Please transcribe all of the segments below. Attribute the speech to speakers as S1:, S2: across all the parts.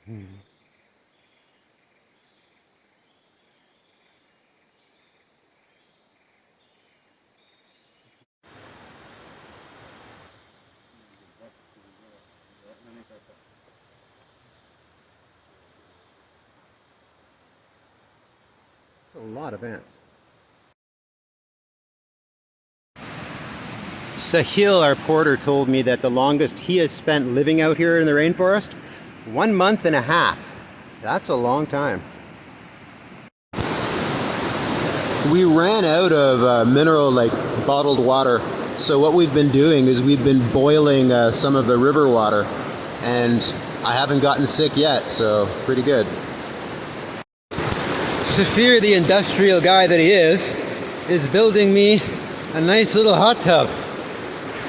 S1: That's a lot of ants. Sahil, our porter, told me that the longest he has spent living out here in the rainforest, 1 month and a half. That's a long time. We ran out of mineral, like bottled water. So what we've been doing is we've been boiling some of the river water, and I haven't gotten sick yet, so pretty good. Safir, the industrial guy that he is building me a nice little hot tub.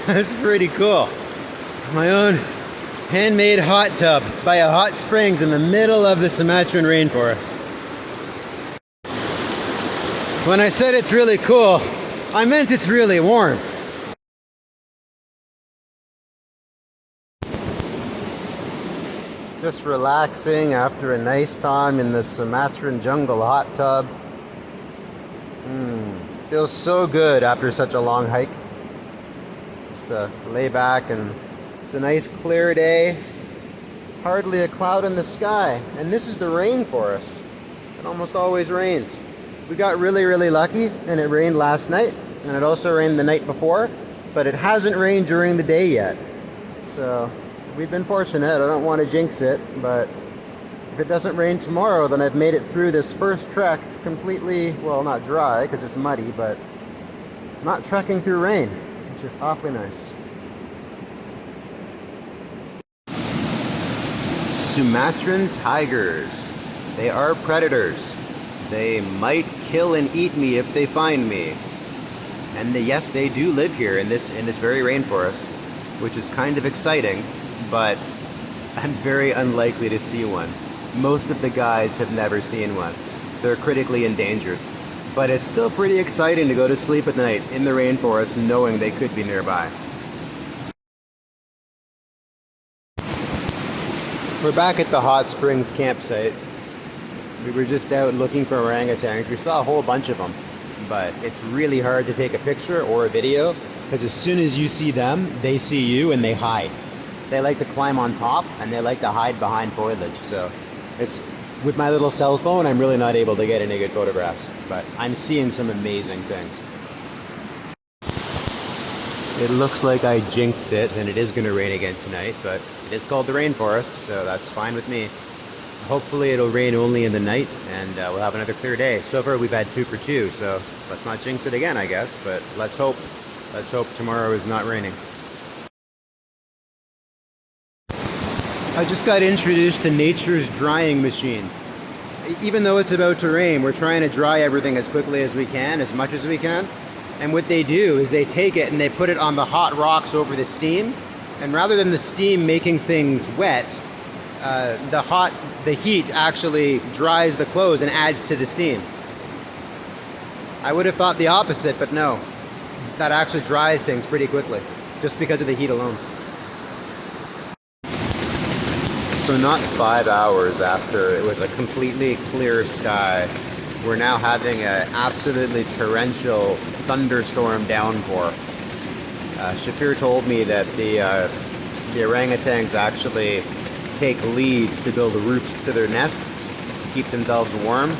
S1: That's pretty cool. My own handmade hot tub by a hot springs in the middle of the Sumatran rainforest. When I said it's really cool, I meant it's really warm. Just relaxing after a nice time in the Sumatran jungle hot tub. Feels so good after such a long hike. Just to lay back, and it's a nice clear day. Hardly a cloud in the sky. And this is the rainforest. It almost always rains. We got really, really lucky, and it rained last night, and it also rained the night before, but it hasn't rained during the day yet. So we've been fortunate. I don't want to jinx it, but if it doesn't rain tomorrow, then I've made it through this first trek completely, well, not dry because it's muddy, but not trekking through rain. It's just awfully nice. Sumatran tigers. They are predators. They might kill and eat me if they find me. And yes, they do live here in this very rainforest, which is kind of exciting, but I'm very unlikely to see one. Most of the guides have never seen one. They're critically endangered. But it's still pretty exciting to go to sleep at night in the rainforest knowing they could be nearby. We're back at the hot springs campsite. We were just out looking for orangutans. We saw a whole bunch of them, but it's really hard to take a picture or a video because as soon as you see them, they see you and they hide. They like to climb on top and they like to hide behind foliage. So it's with my little cell phone, I'm really not able to get any good photographs, but I'm seeing some amazing things. It looks like I jinxed it and it is going to rain again tonight, but it is called the rainforest, so that's fine with me. Hopefully it'll rain only in the night and we'll have another clear day. So far we've had 2 for 2, so let's not jinx it again, I guess, but let's hope tomorrow is not raining. I just got introduced to nature's drying machine. Even though it's about to rain, we're trying to dry everything as quickly as we can, as much as we can. And what they do is they take it and they put it on the hot rocks over the steam. And rather than the steam making things wet, the heat actually dries the clothes and adds to the steam. I would have thought the opposite, but no. That actually dries things pretty quickly, just because of the heat alone. So not 5 hours after it was a completely clear sky, we're now having an absolutely torrential thunderstorm downpour. Shafir told me that the orangutans actually take leaves to build roofs to their nests to keep themselves warm,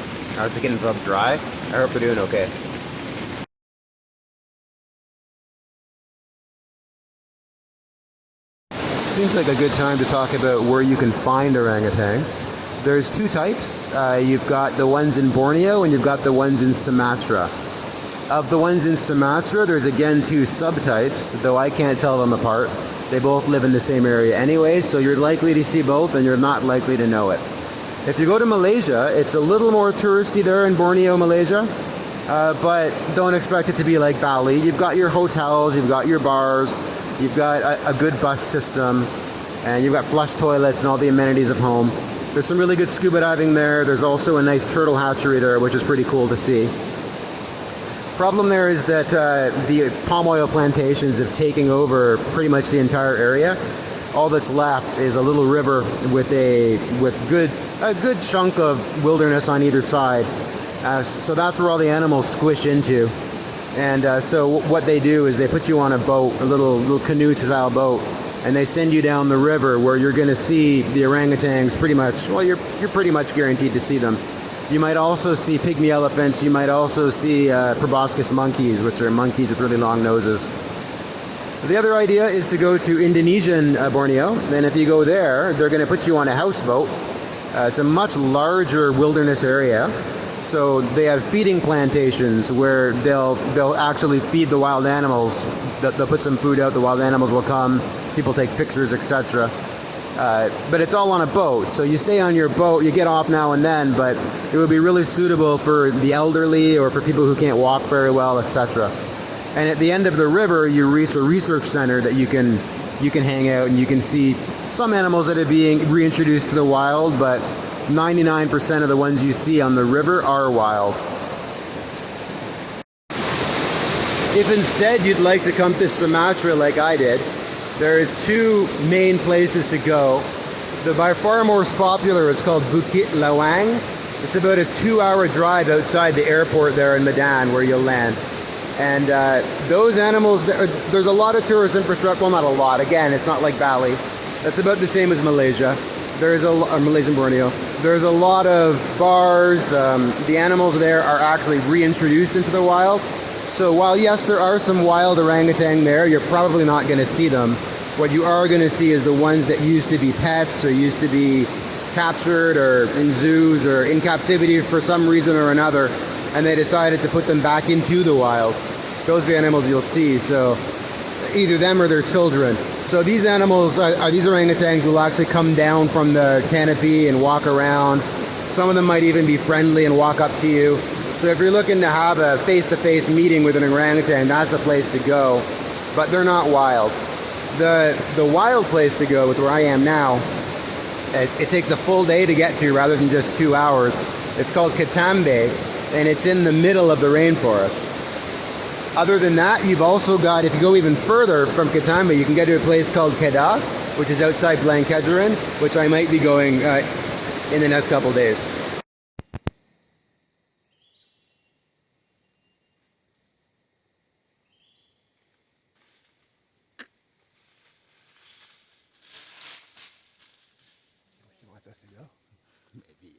S1: or to get themselves dry. I hope they're doing okay. Seems like a good time to talk about where you can find orangutans. There's 2 types. You've got the ones in Borneo and you've got the ones in Sumatra. Of the ones in Sumatra, there's again 2 subtypes, though I can't tell them apart. They both live in the same area anyway, so you're likely to see both and you're not likely to know it. If you go to Malaysia, it's a little more touristy there in Borneo, Malaysia, but don't expect it to be like Bali. You've got your hotels, you've got your bars, you've got a good bus system, and you've got flush toilets and all the amenities of home. There's some really good scuba diving there. There's also a nice turtle hatchery there, which is pretty cool to see. Problem there is that the palm oil plantations have taken over pretty much the entire area, all that's left is a little river with a good chunk of wilderness on either side. So that's where all the animals squish into. And so what they do is they put you on a boat, a little canoe-style boat, and they send you down the river where you're going to see the orangutans pretty much. Well, you're pretty much guaranteed to see them. You might also see pygmy elephants. You might also see proboscis monkeys, which are monkeys with really long noses. The other idea is to go to Indonesian Borneo. Then if you go there, they're going to put you on a houseboat. It's a much larger wilderness area. So they have feeding plantations where they'll actually feed the wild animals. They'll put some food out, the wild animals will come, people take pictures, etc. But it's all on a boat, so you stay on your boat, you get off now and then, but it would be really suitable for the elderly or for people who can't walk very well, etc. And at the end of the river, you reach a research center that you can hang out and you can see some animals that are being reintroduced to the wild, but 99% of the ones you see on the river are wild. If instead you'd like to come to Sumatra like I did, there's two main places to go. The by far most popular is called Bukit Lawang. It's about a 2-hour drive outside the airport there in Medan where you'll land. And those animals, there's a lot of tourist infrastructure. Well, not a lot. Again, it's not like Bali. That's about the same as Malaysia. Malaysian Borneo. There's a lot of bars. The animals there are actually reintroduced into the wild. So while yes, there are some wild orangutan there, you're probably not going to see them. What you are going to see is the ones that used to be pets or used to be captured or in zoos or in captivity for some reason or another, and they decided to put them back into the wild. Those are the animals you'll see. So either them or their children. So these animals, these orangutans will actually come down from the canopy and walk around. Some of them might even be friendly and walk up to you. So if you're looking to have a face-to-face meeting with an orangutan, that's the place to go. But they're not wild. The wild place to go is where I am now. It takes a full day to get to rather than just 2 hours. It's called Ketambe, and it's in the middle of the rainforest. Other than that, you've also got, if you go even further from Ketambe, you can get to a place called Kedah, which is outside Blankedgerin, which I might be going in the next couple days. He wants us to go? Maybe.